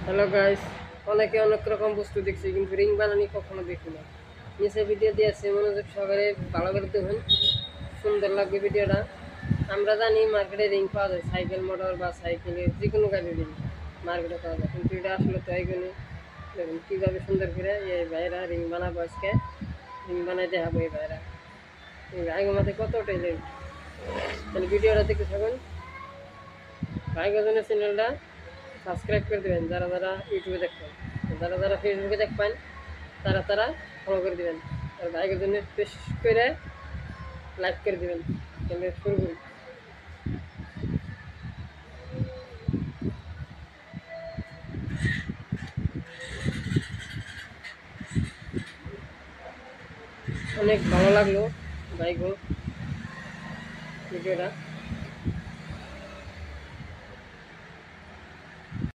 Hello guys, অনেকে অনেক রকম বস্তু দেখছি কিন্তু রিং বানানি কখনো দেখি না। নিচে ভিডিও দিয়েছে, মনোযোগ সহকারে ভালো করে দেখুন, সুন্দর লাগবে ভিডিওটা। আমরা জানি মার্কেটে রিং পাওয়া যায়, সাইকেল মোটর বা সাইকেলের যে কোনো গাড়ির রিং মার্কেটে পাওয়া যায়, কিন্তু এটা আসলে তো এইগুলো দেখুন কীভাবে সুন্দর করে এই ভাইরা রিং বানাবো। আজকে রিং বানাই দেখাবো এই ভাইরা। এই ভাইগো মাথায় কত টেলে, তাহলে ভিডিওটা দেখতে থাকুন। ভাইগোজনের চ্যানেলটা সাবস্ক্রাইব করে দেবেন যারা যারা ইউটিউবে দেখবেন, যারা যারা ফেসবুকে দেখবেন তারা তারা ফলো করে দেবেন, আর ভাইয়ের জন্য বেশ করে লাইক করে দেবেন। তাহলে শুরু করি। অনেক ভালো লাগলো ভাইগো ভিডিওটা।